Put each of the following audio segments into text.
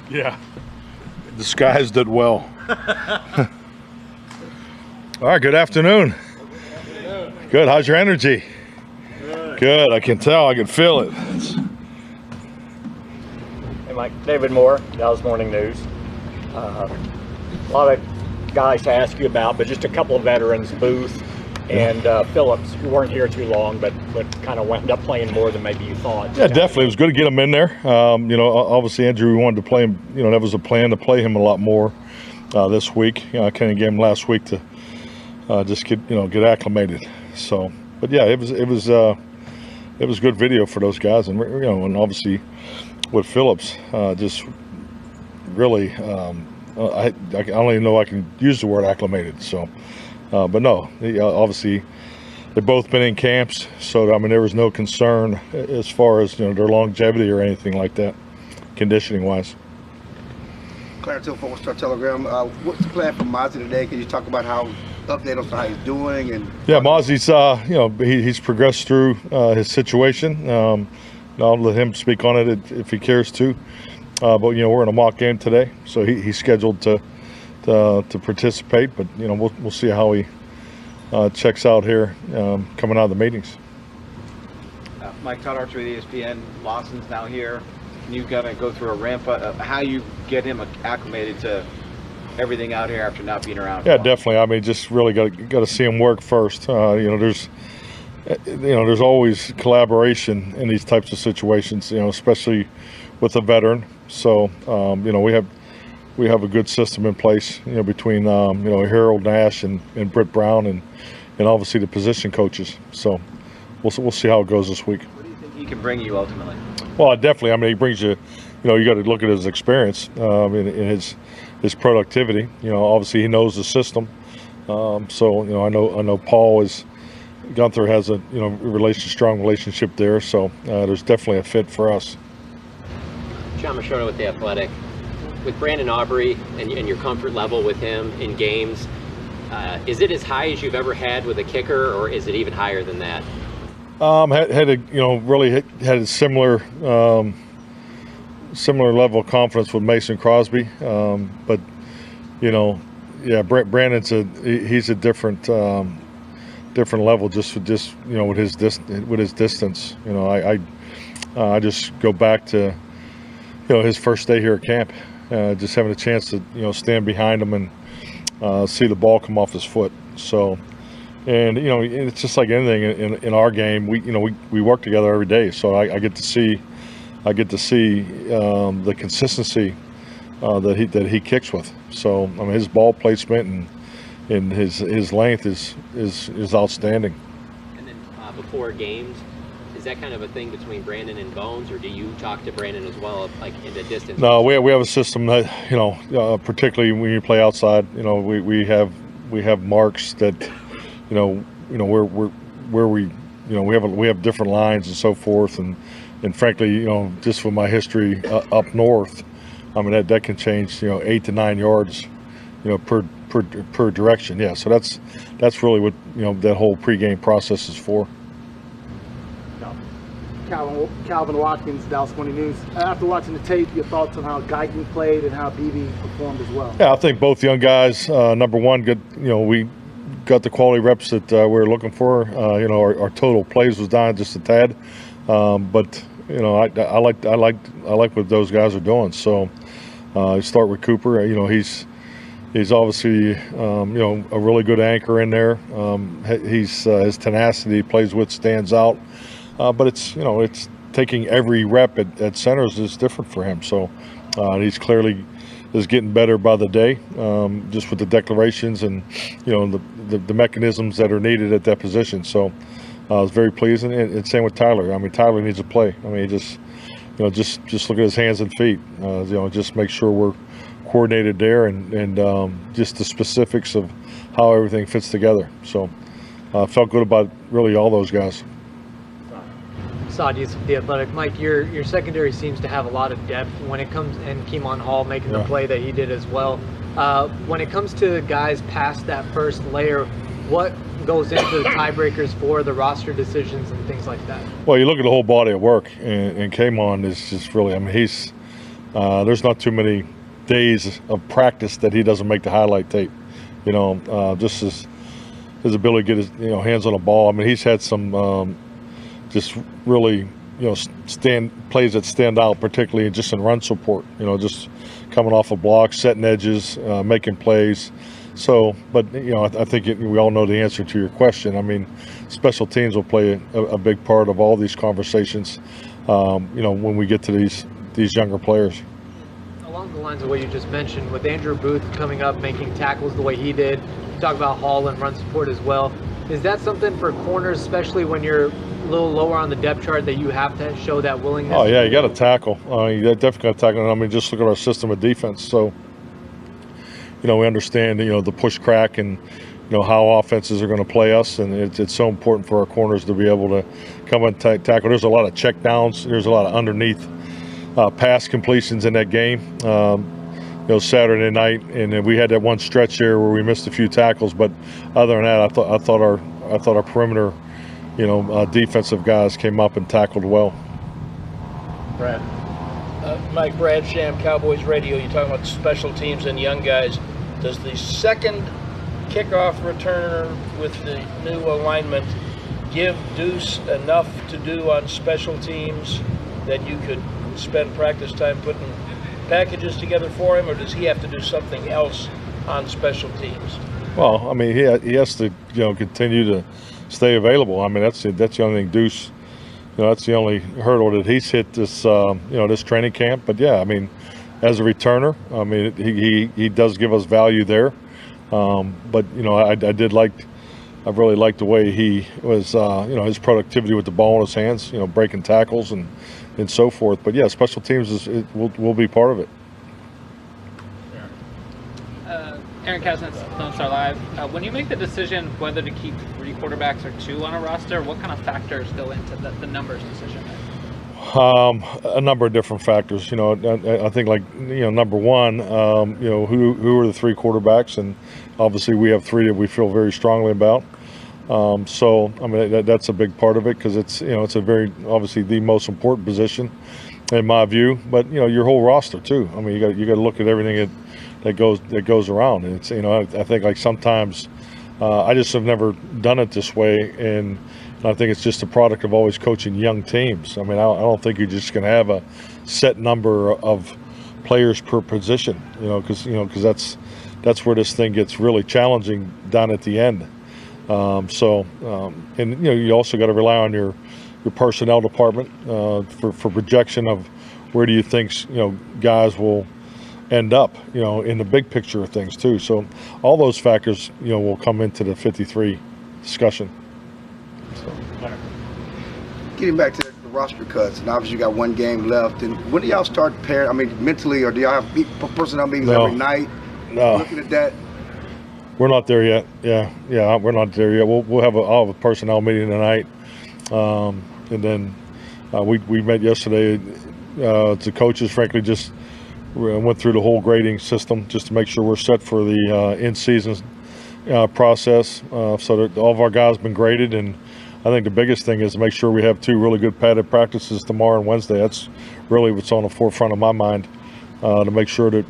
Yeah, disguised it well. All right, good afternoon. Good, how's your energy? Good, I can tell, I can feel it. Hey Mike, David Moore, Dallas Morning News. A lot of guys to ask you about, but just a couple of veterans, Booth and Phillips, who weren't here too long, but kind of wound up playing more than maybe you thought. Yeah, definitely. It was good to get him in there. You know, obviously Andrew, we wanted to play him. You know, that was a plan to play him a lot more this week. I kind of gave him last week to just get acclimated. So, but yeah, it was good video for those guys, and and obviously with Phillips, just really, I don't even know I can use the word acclimated. So, but no, obviously they've both been in camps, so I mean there was no concern as far as their longevity or anything like that, conditioning wise. Clarence Hill, Star Telegram. What's the plan for Mazi today? Can you talk about update us on how he's doing? And yeah, Mazi's he's progressed through his situation. I'll let him speak on it if he cares to. But we're in a mock game today, so he's scheduled to participate. But we'll see how he checks out here coming out of the meetings. Mike Todd Archer with ESPN. Lawson's now here. You've got to go through a ramp up. How you get him acclimated to everything out here after not being around? Yeah, definitely. I mean, just really got to see him work first. There's always collaboration in these types of situations. Especially with a veteran. So we have a good system in place. Between Harold Nash and Britt Brown and obviously the position coaches. So we'll see how it goes this week. What do you think he can bring you ultimately? Well, definitely. I mean, he brings you. You got to look at his experience in his productivity. Obviously he knows the system. So I know Paul is. Gunther has a strong relationship there. So there's definitely a fit for us. John Machado with The Athletic. With Brandon Aubrey and your comfort level with him in games, is it as high as you've ever had with a kicker, or is it even higher than that? Really had a similar level of confidence with Mason Crosby, but Brandon's he's a different level just with his distance. I just go back to his first day here at camp, just having a chance to stand behind him and see the ball come off his foot. So. And it's just like anything in our game. We work together every day, so I get to see the consistency that he kicks with. So I mean, his ball placement and his length is outstanding. And then before games, is that kind of a thing between Brandon and Bones, or do you talk to Brandon as well, like in the distance? No, we have a system that particularly when you play outside, we have marks that. Where we have different lines and so forth, and frankly, just with my history up north, I mean that can change 8 to 9 yards, per direction. Yeah, so that's really what that whole pregame process is for. Calvin Watkins, Dallas Morning News. After watching the tape, your thoughts on how Guyton played and how BB performed as well? Yeah, I think both young guys. Number one, good. We got the quality reps that we were looking for. Our total plays was down just a tad, but I like what those guys are doing. So you start with Cooper. He's obviously a really good anchor in there. His tenacity, plays with, stands out. But it's taking every rep at centers is different for him. So he's clearly is getting better by the day, just with the declarations and the mechanisms that are needed at that position. So I was very pleased, and same with Tyler. I mean, Tyler needs to play. I mean, just look at his hands and feet. Just make sure we're coordinated there, and just the specifics of how everything fits together. So I felt good about really all those guys. Sadius, The Athletic. Mike, your secondary seems to have a lot of depth when it comes, and Keemon Hall making the play that he did as well. When it comes to guys past that first layer, what goes into the tiebreakers for the roster decisions and things like that? Well, you look at the whole body of work, and Keemon is just really, I mean, he's there's not too many days of practice that he doesn't make the highlight tape. You know, just his ability to get his hands on the ball. I mean, he's had some just really plays that stand out, particularly just in run support. You know, just coming off a block, setting edges, making plays. So, but I think we all know the answer to your question. I mean, special teams will play a big part of all these conversations. When we get to these younger players. Along the lines of what you just mentioned, with Andrew Booth coming up, making tackles the way he did, talk about Hall and run support as well. Is that something for corners, especially when you're a little lower on the depth chart, that you have to show that willingness? Oh yeah, you got to tackle. You definitely got to tackle. I mean, just look at our system of defense. So, we understand the push crack and how offenses are going to play us, and it's so important for our corners to be able to come and tackle. There's a lot of check downs. There's a lot of underneath pass completions in that game. Saturday night, and then we had that one stretch there where we missed a few tackles. But other than that, I thought our perimeter, defensive guys came up and tackled well. Brad. Mike, Brad Sham, Cowboys Radio. You're talking about special teams and young guys. Does the second kickoff returner with the new alignment give Deuce enough to do on special teams that you could spend practice time putting packages together for him, or does he have to do something else on special teams? Well, I mean, he has to continue to stay available. I mean, that's the only thing Deuce, that's the only hurdle that he's hit this this training camp. But yeah, I mean, as a returner, I mean, he does give us value there. But I really liked the way he was, his productivity with the ball in his hands, breaking tackles and so forth. But yeah, special teams will be part of it. Aaron Cousins, Lone Star Live. When you make the decision whether to keep 3 quarterbacks or 2 on a roster, what kind of factors go into the numbers decision? A number of different factors. I think number one, who are the 3 quarterbacks, and obviously we have 3 that we feel very strongly about. So I mean that's a big part of it, because it's it's a very obviously the most important position in my view. But your whole roster too. I mean you got to look at everything that goes around. And it's I think sometimes I just have never done it this way, and I think it's just a product of always coaching young teams. I mean I don't think you're just going to have a set number of players per position. Because that's where this thing gets really challenging down at the end. And you also got to rely on your personnel department for projection of where do you think guys will end up in the big picture of things too. So all those factors will come into the 53 discussion. Getting back to the roster cuts, and obviously you got 1 game left. And when do y'all start preparing? I mean, mentally, or do y'all have personnel meetings every night? No. Looking at that. We're not there yet. Yeah, we're not there yet. I'll have a personnel meeting tonight, and then we met yesterday. The coaches, frankly, just went through the whole grading system just to make sure we're set for the in-season process. So that all of our guys have been graded, and I think the biggest thing is to make sure we have 2 really good padded practices tomorrow and Wednesday. That's really what's on the forefront of my mind, to make sure that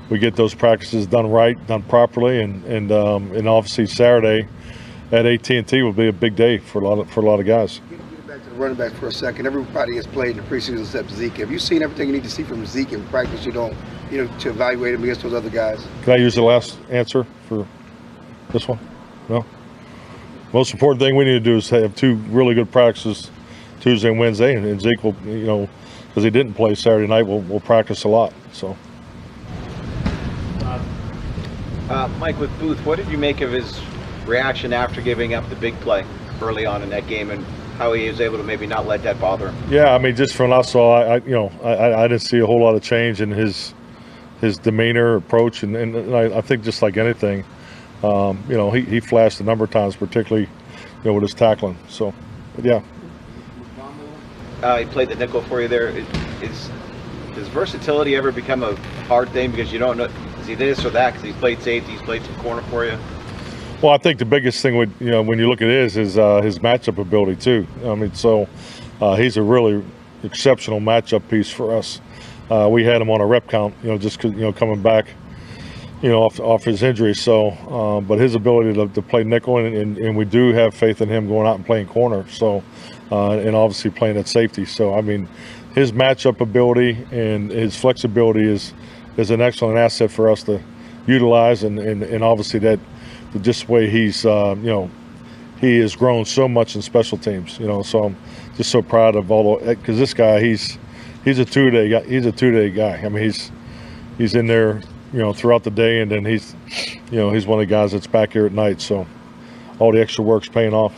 we get those practices done right, done properly, and obviously Saturday at AT&T will be a big day for a lot of guys. Get back to the running back for a second. Everybody has played in the preseason except Zeke. Have you seen everything you need to see from Zeke in practice? To evaluate him against those other guys. Can I use the last answer for this one? No. Most important thing we need to do is have 2 really good practices Tuesday and Wednesday, and Zeke will, because he didn't play Saturday night, we'll practice a lot. So. Mike, with Booth, what did you make of his reaction after giving up the big play early on in that game, and how he was able to maybe not let that bother him? Yeah, I mean, just from what I saw, I didn't see a whole lot of change in his demeanor, approach, and I think just like anything, he flashed a number of times, particularly with his tackling. So, yeah. He played the nickel for you there. Does versatility ever become a hard thing because you don't know? Is he this or that? Because he's played safety, he's played some corner for you. Well, I think the biggest thing when you look at it is his matchup ability too. I mean, so he's a really exceptional matchup piece for us. we had him on a rep count, just 'cause, coming back, off his injury. So, but his ability to play nickel, and we do have faith in him going out and playing corner. So, and obviously playing at safety. So, I mean, his matchup ability and his flexibility is an excellent asset for us to utilize, and obviously that just the way he's he has grown so much in special teams. So I'm just so proud of all the, because this guy he's a two-day guy. He's a two-day guy. I mean, he's in there throughout the day, and then he's one of the guys that's back here at night. So all the extra work's paying off.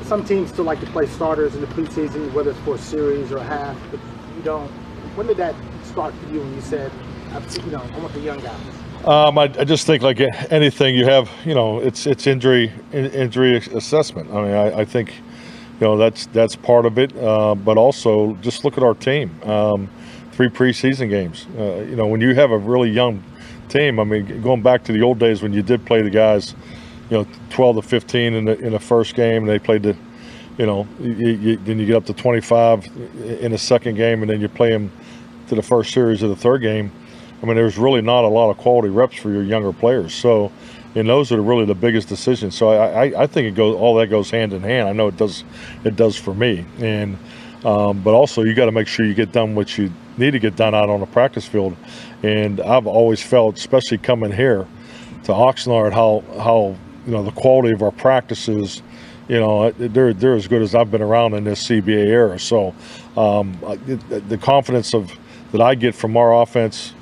Some teams still like to play starters in the preseason, whether it's for a series or a half, but you don't. When did that start for you when you said, I want the young guys? I just think, like anything, you have, it's injury assessment. I mean, I think, that's part of it. But also, just look at our team. 3 preseason games. When you have a really young team, I mean, going back to the old days when you did play the guys, 12 to 15 in the first game, and they played the, then you get up to 25 in the second game, and then you play them to the first series of the third game. I mean, there's really not a lot of quality reps for your younger players. So, and those are really the biggest decisions. So I think all that goes hand in hand. I know it does for me. And but also you got to make sure you get done what you need to get done out on the practice field. And I've always felt, especially coming here to Oxnard, how the quality of our practices, they're as good as I've been around in this CBA era. So the confidence that I get from our offense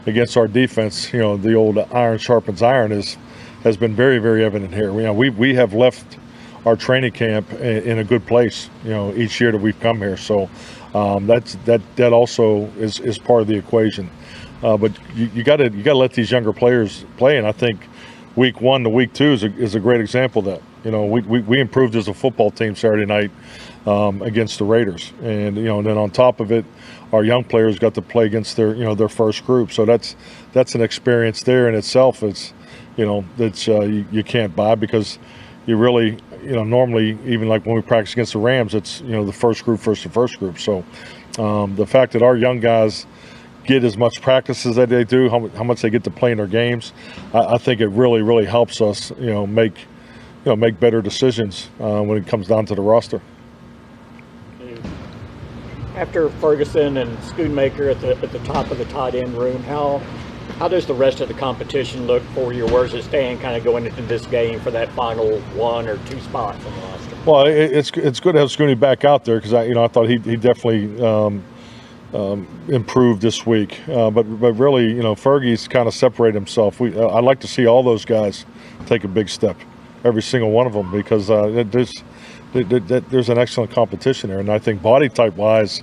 against our defense, the old iron sharpens iron, has been very, very evident here. We have left our training camp in a good place, each year that we've come here. So that also is part of the equation. But you got to let these younger players play, and I think week 1 to week 2 is a great example of that. We improved as a football team Saturday night against the Raiders, and then on top of it, our young players got to play against their first group. So that's an experience there in itself. It's that's you can't buy, because you really normally, even like when we practice against the Rams, it's the first group versus the first group. So the fact that our young guys get as much practice as they do, how much they get to play in their games, I think it really, really helps us make better decisions when it comes down to the roster. After Ferguson and Schoonmaker at the top of the tight end room, how does the rest of the competition look for you? Where does it stand kind of going into this game for that final 1 or 2 spots on the roster? Well, it's good to have Scooney back out there, because I thought he definitely improved this week. But really, Fergie's kind of separated himself. I'd like to see all those guys take a big step, every single one of them, because there's an excellent competition there. And I think body type wise,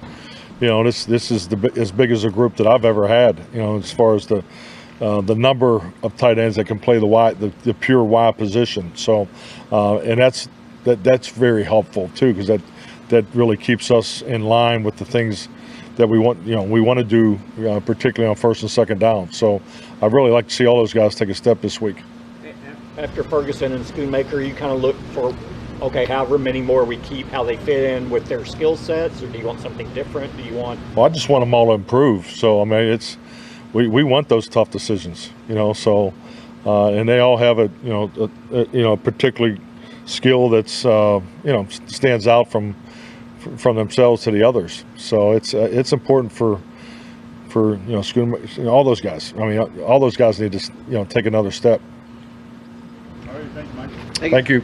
this is as big as a group that I've ever had, as far as the number of tight ends that can play the pure Y position. So, and that's very helpful too, because that really keeps us in line with the things that we want to do, particularly on first and second down. So I'd really like to see all those guys take a step this week. After Ferguson and Schoonmaker, you kind of look for, okay, however many more we keep, how they fit in with their skill sets, or do you want something different? Do you want? Well, I just want them all to improve. So I mean, we want those tough decisions, So and they all have a particular skill that's stands out from themselves to the others. So it's important for all those guys. I mean, all those guys need to take another step. All right, thank you, Mike. Thank you.